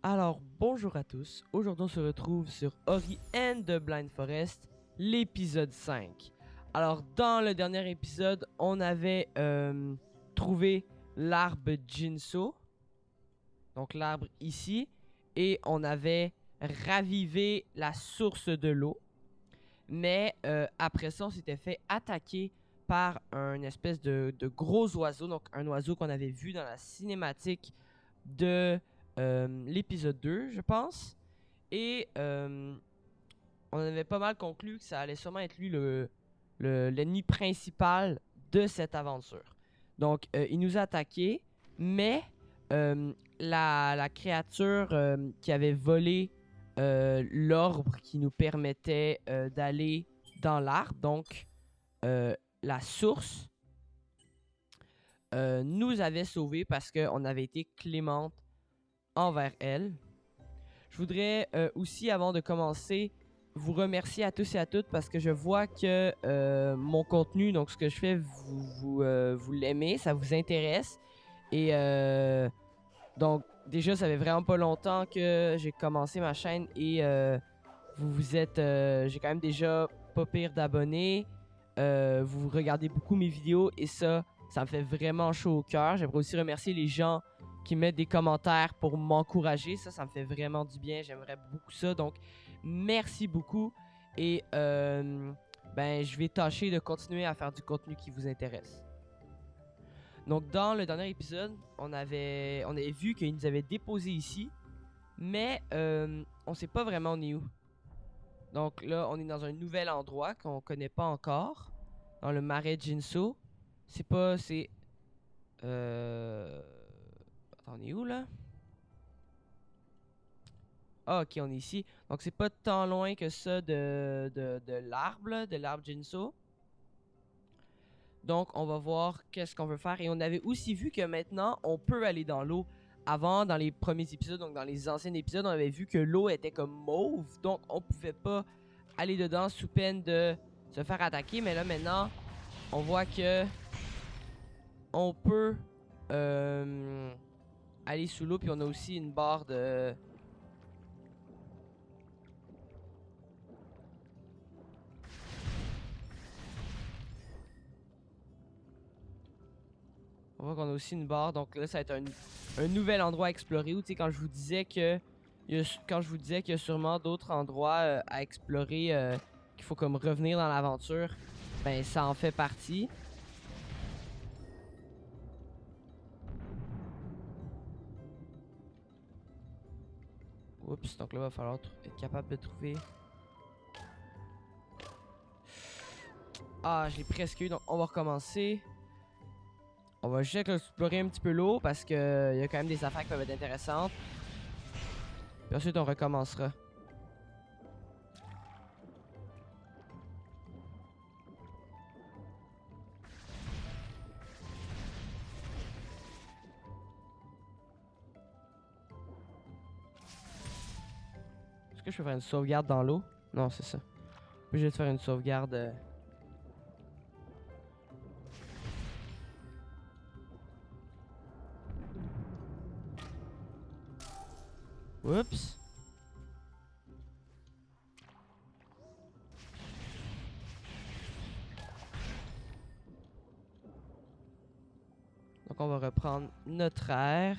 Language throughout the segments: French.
Alors, bonjour à tous. Aujourd'hui, on se retrouve sur Ori and the Blind Forest, l'épisode 5. Alors, dans le dernier épisode, on avait trouvé l'arbre Jinso, donc l'arbre ici, et on avait ravivé la source de l'eau. Mais après ça, on s'était fait attaquer par un espèce de gros oiseau, donc un oiseau qu'on avait vu dans la cinématique de l'épisode 2, je pense. Et on avait pas mal conclu que ça allait sûrement être lui l'ennemi principal de cette aventure. Donc, il nous a attaqué, mais la créature qui avait volé l'orbe qui nous permettait d'aller dans l'arbre, donc la source, nous avait sauvés parce qu'on avait été clémente envers elle. Je voudrais aussi, avant de commencer, vous remercier à tous et à toutes parce que je vois que mon contenu, donc ce que je fais, vous l'aimez, ça vous intéresse. Et donc, déjà, ça fait vraiment pas longtemps que j'ai commencé ma chaîne et vous êtes... j'ai quand même déjà pas pire d'abonnés. Vous regardez beaucoup mes vidéos et ça me fait vraiment chaud au cœur. J'aimerais aussi remercier les gens qui mettent des commentaires pour m'encourager. Ça me fait vraiment du bien. J'aimerais beaucoup ça. Donc, merci beaucoup. Et je vais tâcher de continuer à faire du contenu qui vous intéresse. Donc, dans le dernier épisode, on avait vu qu'il nous avait déposé ici. Mais on sait pas vraiment on est où. Donc là, on est dans un nouvel endroit qu'on connaît pas encore. Dans le marais Jinso. C'est... Attends, on est où là? Ah, ok, on est ici. Donc c'est pas tant loin que ça de l'arbre, là, de l'arbre Jinso. Donc on va voir qu'est-ce qu'on veut faire. Et on avait aussi vu que maintenant, on peut aller dans l'eau. Avant, dans les premiers épisodes, donc dans les anciens épisodes, on avait vu que l'eau était comme mauve. Donc on pouvait pas aller dedans sous peine de se faire attaquer. Mais là maintenant, on voit que on peut aller sous l'eau. Puis on a aussi une barre de... On voit qu'on a aussi une barre. Donc là, ça va être un nouvel endroit à explorer. Ou tu sais, quand je vous disais qu'il y a sûrement d'autres endroits à explorer, qu'il faut comme revenir dans l'aventure, ben ça en fait partie. Oups, donc là, il va falloir être capable de trouver... Ah, je l'ai presque eu, donc on va recommencer. On va juste explorer un petit peu l'eau parce que y a quand même des affaires qui peuvent être intéressantes. Puis ensuite, on recommencera. Est-ce que je peux faire une sauvegarde dans l'eau? Non, c'est ça. Je vais te faire une sauvegarde. Oups. Donc on va reprendre notre air.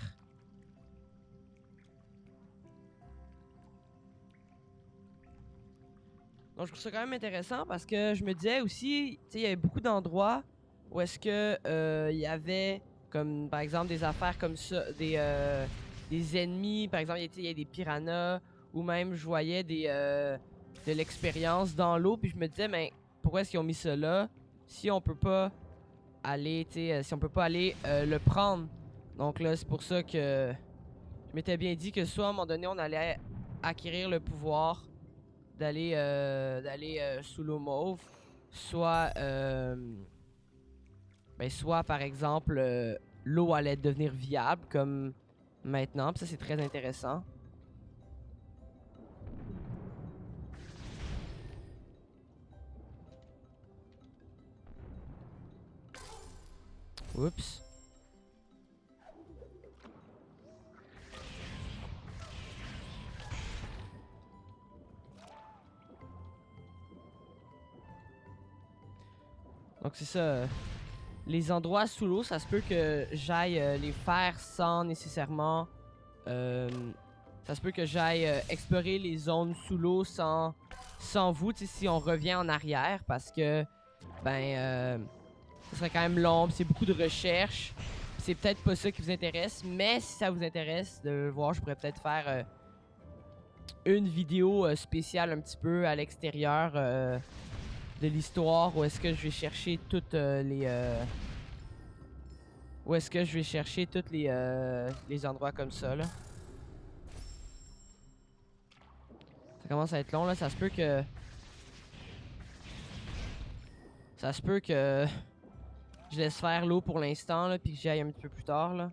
Donc je trouve ça quand même intéressant parce que je me disais aussi, tu sais, il y avait beaucoup d'endroits où est-ce que il y avait comme par exemple des affaires comme ça, des ennemis, par exemple, il y a des piranhas ou même je voyais de l'expérience dans l'eau puis je me disais mais pourquoi est-ce qu'ils ont mis ça là si on peut pas aller, tu sais, si on peut pas aller le prendre. Donc là, c'est pour ça que je m'étais bien dit que soit à un moment donné, on allait acquérir le pouvoir d'aller sous l'eau mauve, soit, soit par exemple, l'eau allait devenir viable comme maintenant. Puis ça, c'est très intéressant. Oups. Donc c'est ça. Les endroits sous l'eau, ça se peut que j'aille les faire sans nécessairement... ça se peut que j'aille explorer les zones sous l'eau sans vous, tu sais, si on revient en arrière, parce que, ce serait quand même long, c'est beaucoup de recherche. C'est peut-être pas ça qui vous intéresse, mais si ça vous intéresse de voir, je pourrais peut-être faire une vidéo spéciale un petit peu à l'extérieur de l'histoire, où est-ce que je vais chercher toutes où est-ce que je vais chercher tous les endroits comme ça, là. Ça commence à être long, là. Ça se peut que je laisse faire l'eau pour l'instant, là, puis que j'y aille un petit peu plus tard, là.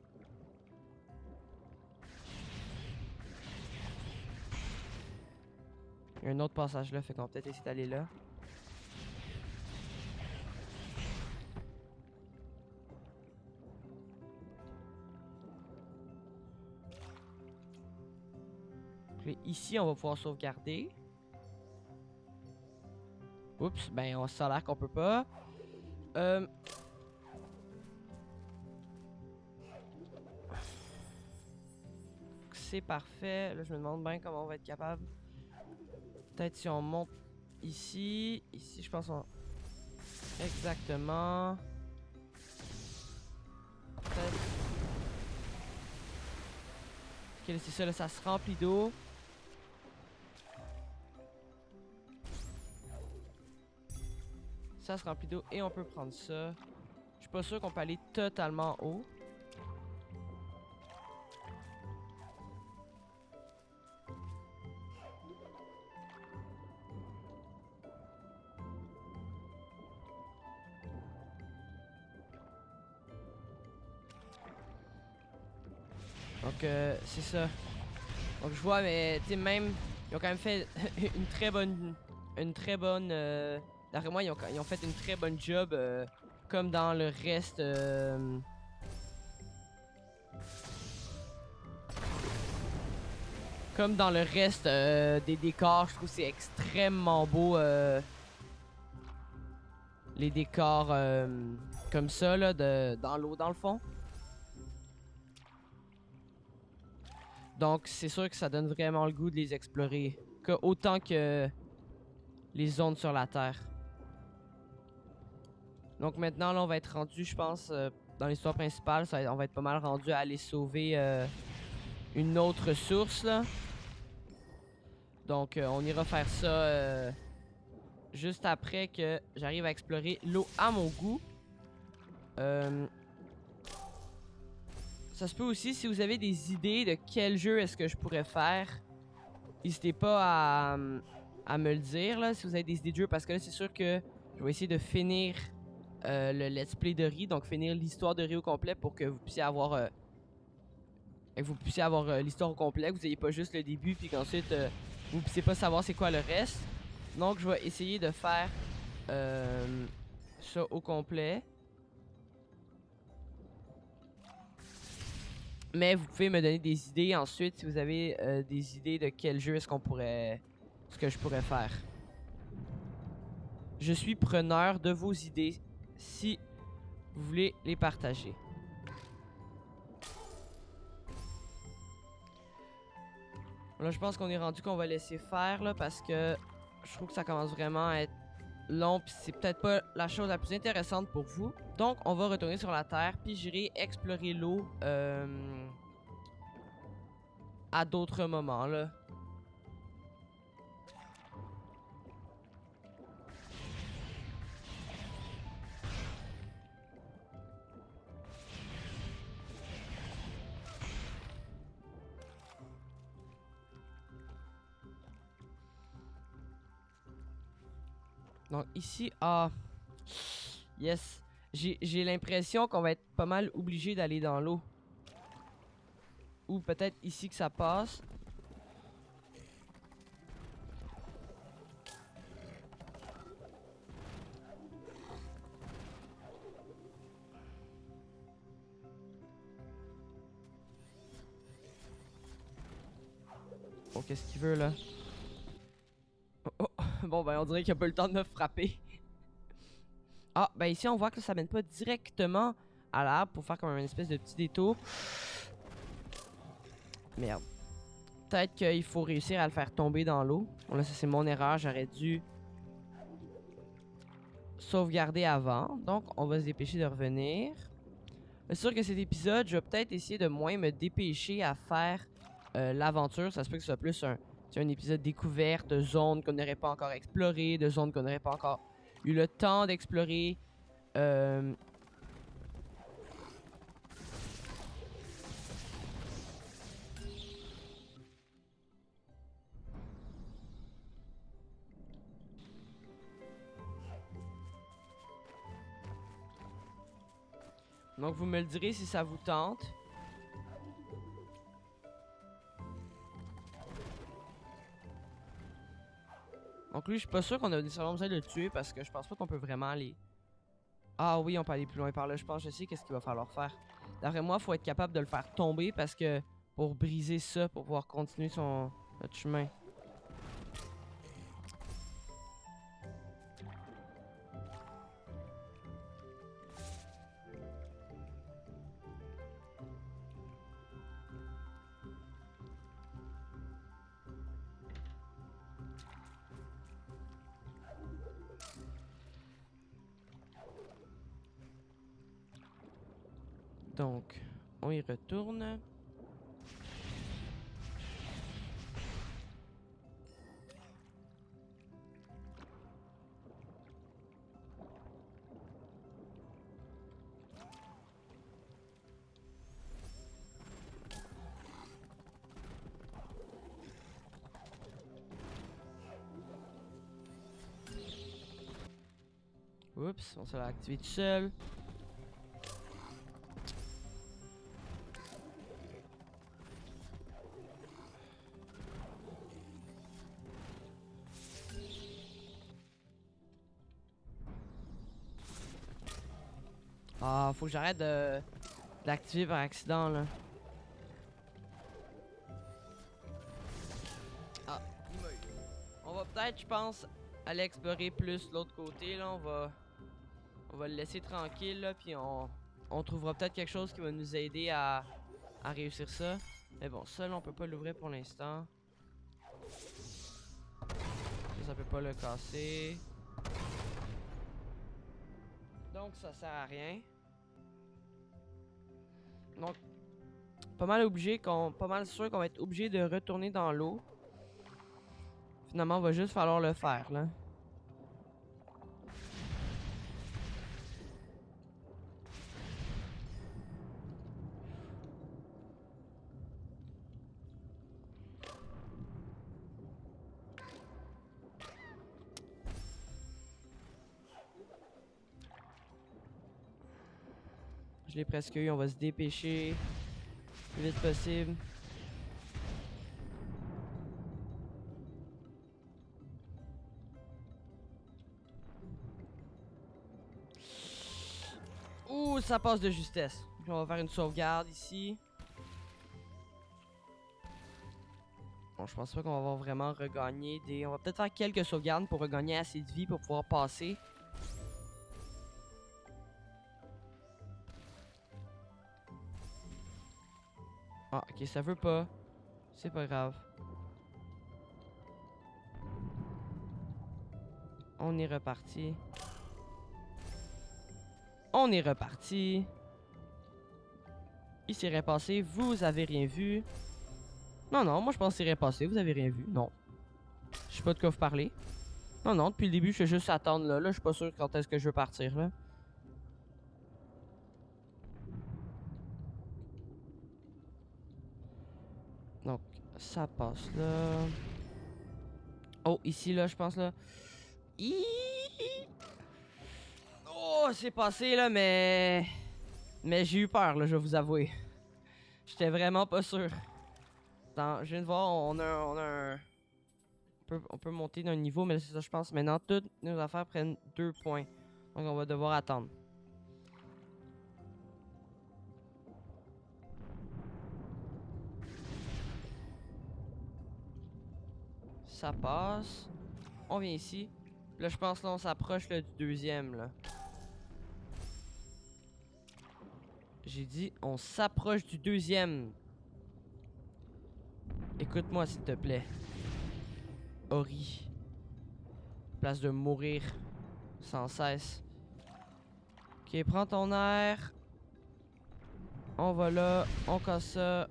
Il y a un autre passage là, fait qu'on va peut-être essayer d'aller là. Puis ici, on va pouvoir sauvegarder. Oups, ben on s'en a l'air qu'on peut pas. C'est parfait. Là, je me demande bien comment on va être capable. Peut-être si on monte ici. Ici, je pense on... Exactement. Peut-être... Ok, c'est ça, là, ça se remplit d'eau. Ça se remplit d'eau et on peut prendre ça. Je suis pas sûr qu'on peut aller totalement haut. Donc c'est ça. Donc je vois, mais tu sais, même ils ont quand même fait une très bonne d'après moi ils ont fait une très bonne job comme dans le reste comme dans le reste des décors. Je trouve que c'est extrêmement beau les décors comme ça là dans l'eau dans le fond. Donc c'est sûr que ça donne vraiment le goût de les explorer, autant que les zones sur la Terre. Donc maintenant là on va être rendu, je pense, dans l'histoire principale, on va être pas mal rendu à aller sauver une autre source là. Donc on ira faire ça juste après que j'arrive à explorer l'eau à mon goût. Ça se peut aussi, si vous avez des idées de quel jeu est-ce que je pourrais faire, n'hésitez pas à me le dire là, si vous avez des idées de jeu, parce que là c'est sûr que je vais essayer de finir le let's play de Ri, donc finir l'histoire de Ri au complet pour que vous puissiez avoir l'histoire au complet, que vous n'ayez pas juste le début puis qu'ensuite vous puissiez pas savoir c'est quoi le reste. Donc je vais essayer de faire ça au complet. Mais vous pouvez me donner des idées ensuite si vous avez des idées de quel jeu est-ce que je pourrais faire. Je suis preneur de vos idées si vous voulez les partager. Là, je pense qu'on est rendu qu'on va laisser faire là, parce que je trouve que ça commence vraiment à être long, puis c'est peut-être pas la chose la plus intéressante pour vous. Donc, on va retourner sur la Terre, puis j'irai explorer l'eau à d'autres moments là. Donc ici, yes, j'ai l'impression qu'on va être pas mal obligé d'aller dans l'eau. Ou peut-être ici que ça passe. Oh, qu'est-ce qu'il veut là? Oh, oh. Bon ben on dirait qu'il a pas le temps de me frapper. Ah, ben ici, on voit que ça mène pas directement à l'arbre pour faire comme une espèce de petit détour. Merde. Peut-être qu'il faut réussir à le faire tomber dans l'eau. Bon, là, ça, c'est mon erreur. J'aurais dû sauvegarder avant. Donc, on va se dépêcher de revenir. C'est sûr que cet épisode, je vais peut-être essayer de moins me dépêcher à faire l'aventure. Ça se peut que ce soit plus un épisode découverte de zones qu'on n'aurait pas encore explorées, de zones qu'on n'aurait pas encore eu le temps d'explorer. Donc, vous me le direz si ça vous tente. Donc lui, je suis pas sûr qu'on a nécessairement besoin de le tuer parce que je pense pas qu'on peut vraiment aller... Ah oui, on peut aller plus loin par là. Je pense que je sais qu'est-ce qu'il va falloir faire. D'après moi, il faut être capable de le faire tomber parce que... Pour briser ça, pour pouvoir continuer notre chemin. Donc, on y retourne. Oups, on se l'a activé tout seul. Ah, faut que j'arrête de l'activer par accident, là. Ah, il m'a eu. On va peut-être, je pense, aller explorer plus l'autre côté, là. On va le laisser tranquille, là, puis on trouvera peut-être quelque chose qui va nous aider à réussir ça. Mais bon, ça, là, on peut pas l'ouvrir pour l'instant. Ça peut pas le casser. Donc, ça sert à rien. Donc, pas mal sûr qu'on va être obligé de retourner dans l'eau. Finalement, on va juste falloir le faire, là. Je l'ai presque eu, on va se dépêcher le plus vite possible. Ouh, ça passe de justesse. Puis on va faire une sauvegarde ici. Bon, je pense pas qu'on va avoir vraiment regagné des... On va peut-être faire quelques sauvegardes pour regagner assez de vie pour pouvoir passer. Ah, ok, ça veut pas. C'est pas grave. On est reparti. On est reparti. Il s'est rien passé. Vous avez rien vu. Non, non, moi je pense que c'est rien passé. Vous avez rien vu. Non. Je sais pas de quoi vous parlez. Non, non, depuis le début, je fais juste attendre là. Là, je suis pas sûr quand est-ce que je veux partir là. Donc, ça passe là. Oh, ici là, je pense là. Oh, c'est passé là, mais. Mais j'ai eu peur là, je vais vous avouer. J'étais vraiment pas sûr. Attends, je viens de voir, on a un. On peut monter d'un niveau, mais c'est ça, je pense. Maintenant, toutes nos affaires prennent 2 points. Donc, on va devoir attendre. Ça passe. On vient ici. Là, je pense là, on s'approche du deuxième là. J'ai dit, on s'approche du deuxième. Écoute-moi, s'il te plaît. Ori. Place de mourir sans cesse. Ok, prends ton air. On va là, on casse ça.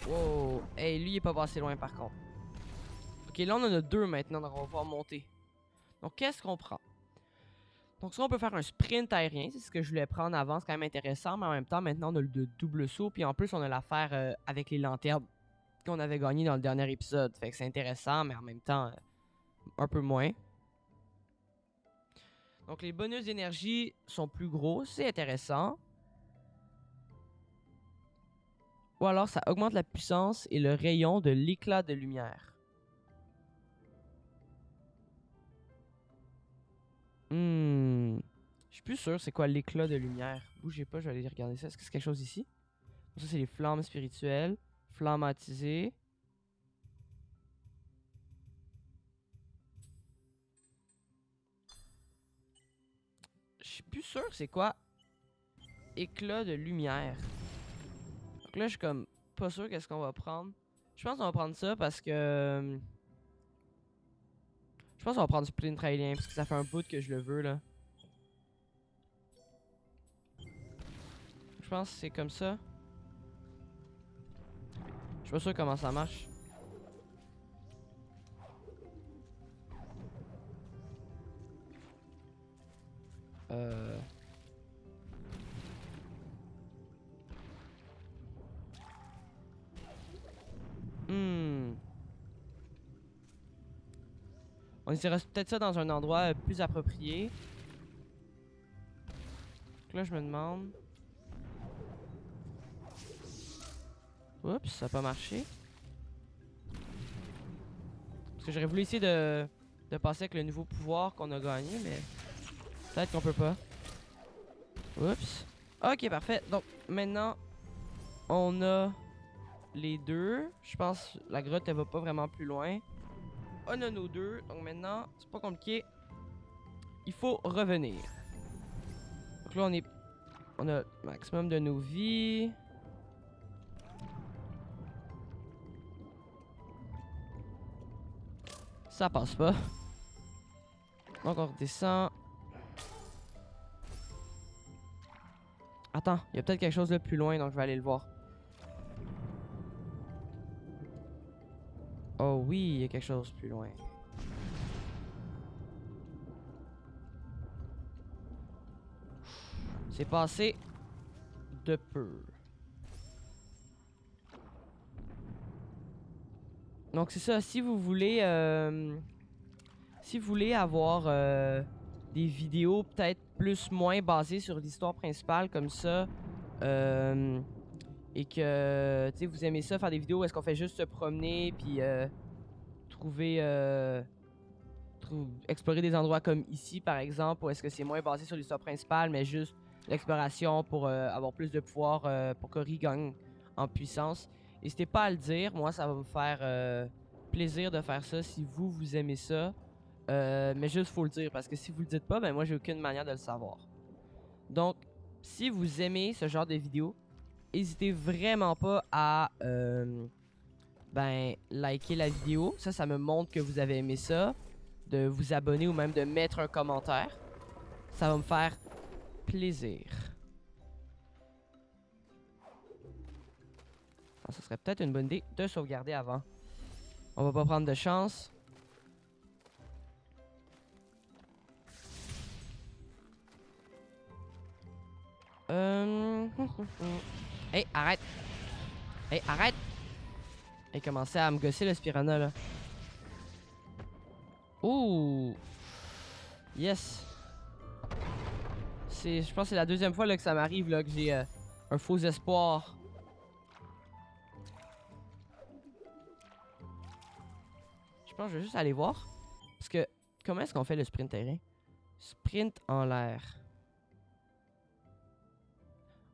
Wow. Hey, lui, il est pas passé loin par contre. Ok, là, on en a deux maintenant, donc on va pouvoir monter. Donc, qu'est-ce qu'on prend? Donc, ça, on peut faire un sprint aérien. C'est ce que je voulais prendre avant. C'est quand même intéressant, mais en même temps, maintenant, on a le double saut. Puis en plus, on a l'affaire avec les lanternes qu'on avait gagné dans le dernier épisode. Fait que c'est intéressant, mais en même temps, un peu moins. Donc, les bonus d'énergie sont plus gros. C'est intéressant. Ou alors, ça augmente la puissance et le rayon de l'éclat de lumière. Je suis plus sûr c'est quoi l'éclat de lumière. Bougez pas, je vais aller regarder ça. Est-ce que c'est quelque chose ici? Ça, c'est les flammes spirituelles. Flammes attisées. Je suis plus sûr c'est quoi éclat de lumière. Donc là, je suis comme pas sûr qu'est-ce qu'on va prendre. Je pense qu'on va prendre ça parce que... Je pense qu'on va prendre Sprint Aérien parce que ça fait un bout que je le veux là. Je pense que c'est comme ça. Je suis pas sûr comment ça marche. On essaiera peut-être ça dans un endroit plus approprié. Donc là, je me demande... Oups, ça n'a pas marché. Parce que j'aurais voulu essayer de passer avec le nouveau pouvoir qu'on a gagné, mais... Peut-être qu'on peut pas. Oups. Ok, parfait. Donc, maintenant, on a les deux. Je pense que la grotte, elle va pas vraiment plus loin. On a nos deux. Donc maintenant, c'est pas compliqué. Il faut revenir. Donc là, on a le maximum de nos vies. Ça passe pas. Donc on redescend. Attends, il y a peut-être quelque chose de plus loin, donc je vais aller le voir. Oh oui, il y a quelque chose plus loin. C'est passé de peu. Donc c'est ça, si vous voulez avoir des vidéos peut-être plus moins basées sur l'histoire principale comme ça, et que vous aimez ça, faire des vidéos où est-ce qu'on fait juste se promener puis explorer des endroits comme ici par exemple, ou est-ce que c'est moins basé sur l'histoire principale mais juste l'exploration pour avoir plus de pouvoir pour qu'Ori gagne en puissance. N'hésitez pas à le dire, moi ça va me faire plaisir de faire ça si vous aimez ça. Mais juste faut le dire parce que si vous le dites pas, ben moi j'ai aucune manière de le savoir. Donc si vous aimez ce genre de vidéos, n'hésitez vraiment pas à liker la vidéo. Ça me montre que vous avez aimé ça. De vous abonner ou même de mettre un commentaire. Ça va me faire plaisir. Alors, ça serait peut-être une bonne idée de sauvegarder avant. On va pas prendre de chance. Hey, arrête! Hey, arrête! Hey, commencez à me gosser le Spirana là. Ouh! Yes! Je pense que c'est la deuxième fois là, que ça m'arrive là, que j'ai un faux espoir. Je pense que je vais juste aller voir. Parce que, comment est-ce qu'on fait le sprint terrain? Sprint en l'air.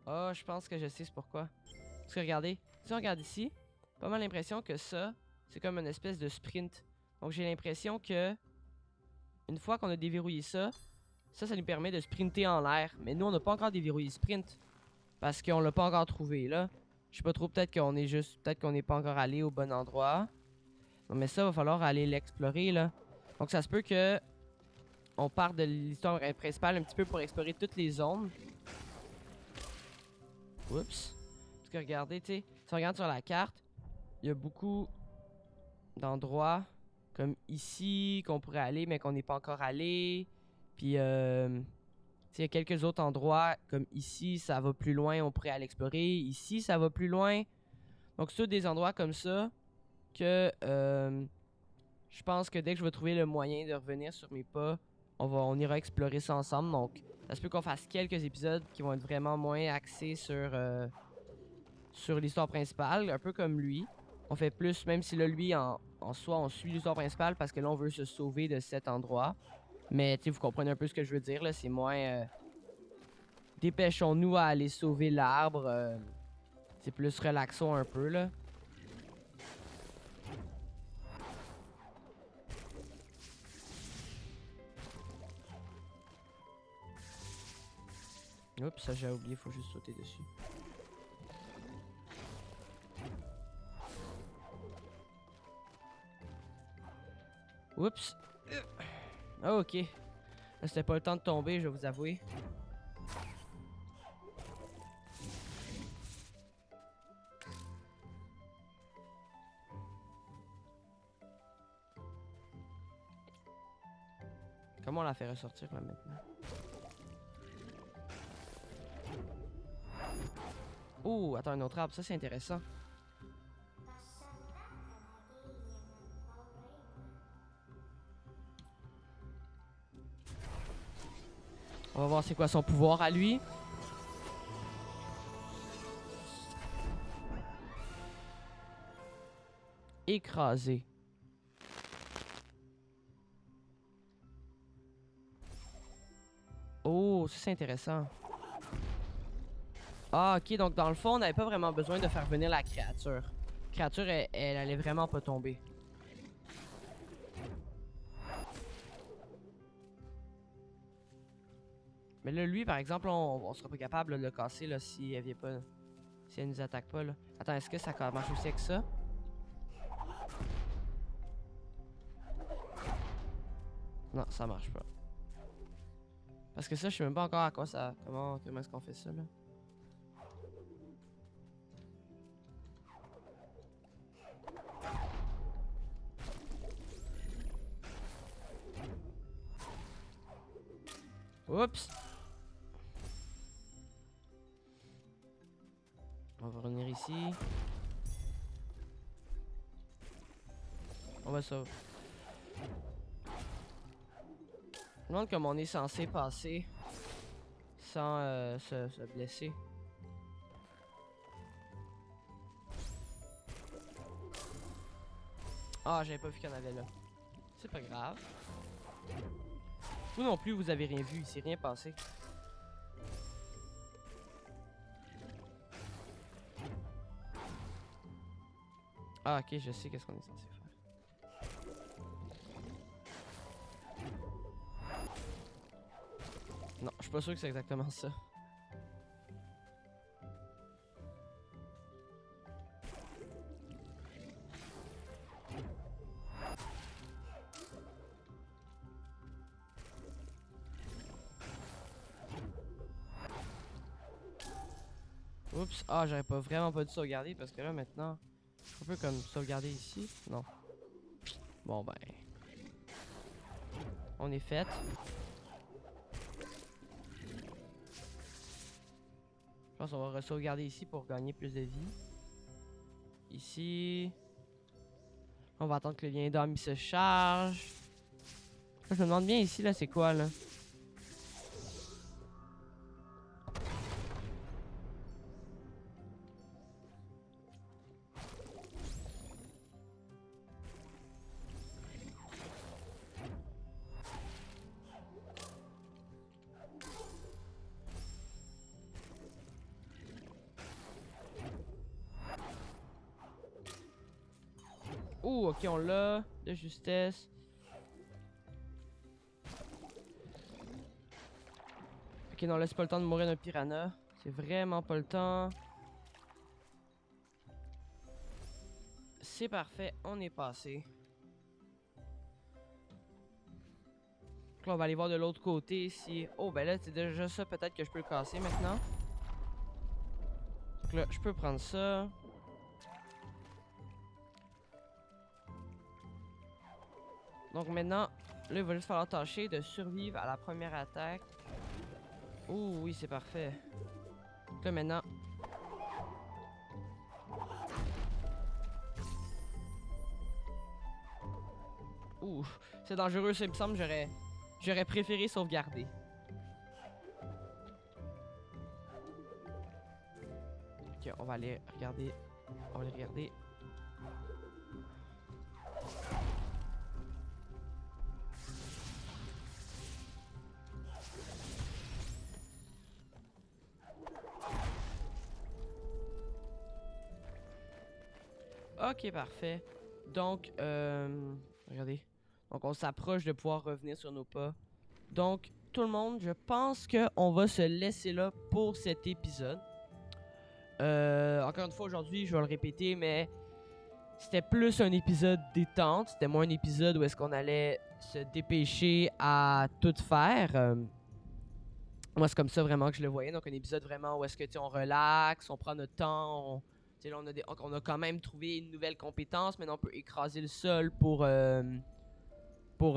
Oh, je pense que je sais c'est pourquoi. Parce que regardez, si on regarde ici, pas mal l'impression que ça, c'est comme une espèce de sprint. Donc j'ai l'impression que une fois qu'on a déverrouillé ça, ça nous permet de sprinter en l'air. Mais nous, on n'a pas encore déverrouillé sprint. Parce qu'on l'a pas encore trouvé, là. Je sais pas trop, peut-être qu'on est juste... Peut-être qu'on n'est pas encore allé au bon endroit. Non, mais ça, va falloir aller l'explorer, là. Donc, ça se peut que... On part de l'histoire principale un petit peu pour explorer toutes les zones. Oups. Parce que regardez, tu sais, si on regarde sur la carte, il y a beaucoup d'endroits comme ici qu'on pourrait aller, mais qu'on n'est pas encore allé. Puis, il y a quelques autres endroits comme ici, ça va plus loin, on pourrait aller explorer. Ici, ça va plus loin. Donc, c'est tous des endroits comme ça que je pense que dès que je vais trouver le moyen de revenir sur mes pas, on ira explorer ça ensemble. Donc, ça se peut qu'on fasse quelques épisodes qui vont être vraiment moins axés sur l'histoire principale, un peu comme lui. On fait plus, même si là, lui, en soi, on suit l'histoire principale parce que là, on veut se sauver de cet endroit. Mais, tu sais, vous comprenez un peu ce que je veux dire, là. C'est moins... dépêchons-nous à aller sauver l'arbre. C'est plus relaxons un peu, là. Oups, ça j'ai oublié, faut juste sauter dessus. Oups. Ah, ok. Là, c'était pas le temps de tomber, je vais vous avouer. Comment on la fait ressortir là maintenant? Oh, attends, un autre arbre, ça c'est intéressant. On va voir c'est quoi son pouvoir à lui. Écrasé. Oh, ça c'est intéressant. Ah, ok, donc dans le fond, on n'avait pas vraiment besoin de faire venir la créature. La créature, elle allait vraiment pas tomber. Mais là, lui, par exemple, on sera pas capable de le casser là, si elle vient pas. Si elle nous attaque pas là. Attends, est-ce que ça marche aussi avec ça? Non, ça marche pas. Parce que ça, je sais même pas encore à quoi ça. Comment est-ce qu'on fait ça là? Oups! On va revenir ici. On va sauver. Je me demande comment on est censé passer sans se blesser. Ah, j'avais pas vu qu'il y en avait là. C'est pas grave. Vous non plus, vous avez rien vu, il s'est rien passé. Ah, ok, je sais qu'est-ce qu'on est censé faire. Non, je suis pas sûr que c'est exactement ça. Oups, ah, j'aurais pas vraiment pas dû sauvegarder parce que là maintenant, un peu comme sauvegarder ici. Non. Bon ben, on est fait. Je pense qu'on va re-sauvegarder ici pour gagner plus de vie. Ici. On va attendre que le lien d'âme se charge. Là, je me demande bien ici, là, c'est quoi, là? Ouh, ok, on l'a. De justesse. Ok, non, là, c'est pas le temps de mourir d'un piranha. C'est vraiment pas le temps. C'est parfait, on est passé. Donc là, on va aller voir de l'autre côté si... Oh, ben là, c'est déjà ça, peut-être que je peux le casser maintenant. Donc là, je peux prendre ça. Donc maintenant, là, il va juste falloir tâcher de survivre à la première attaque. Oh, oui, c'est parfait. Donc là, maintenant... Ouh, c'est dangereux, ça, il me semble, j'aurais préféré sauvegarder. Ok, on va aller regarder. On va aller regarder. Ok, parfait. Donc, regardez. Donc, on s'approche de pouvoir revenir sur nos pas. Donc, tout le monde, je pense qu'on va se laisser là pour cet épisode. Encore une fois, aujourd'hui, je vais le répéter, mais c'était plus un épisode détente. C'était moins un épisode où est-ce qu'on allait se dépêcher à tout faire. Moi, c'est comme ça vraiment que je le voyais. Donc, un épisode vraiment où est-ce que, on relaxe, on prend notre temps, là, on a quand même trouvé une nouvelle compétence. Maintenant, on peut écraser le sol pour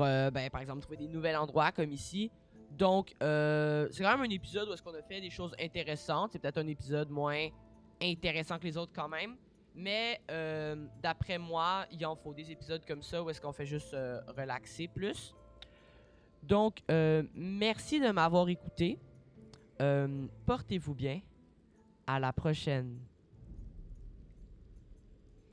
ben, par exemple, trouver des nouveaux endroits comme ici. Donc, c'est quand même un épisode où est-ce qu'on a fait des choses intéressantes. C'est peut-être un épisode moins intéressant que les autres quand même. Mais d'après moi, il en faut des épisodes comme ça où est-ce qu'on fait juste relaxer plus. Donc, merci de m'avoir écouté. Portez-vous bien. À la prochaine.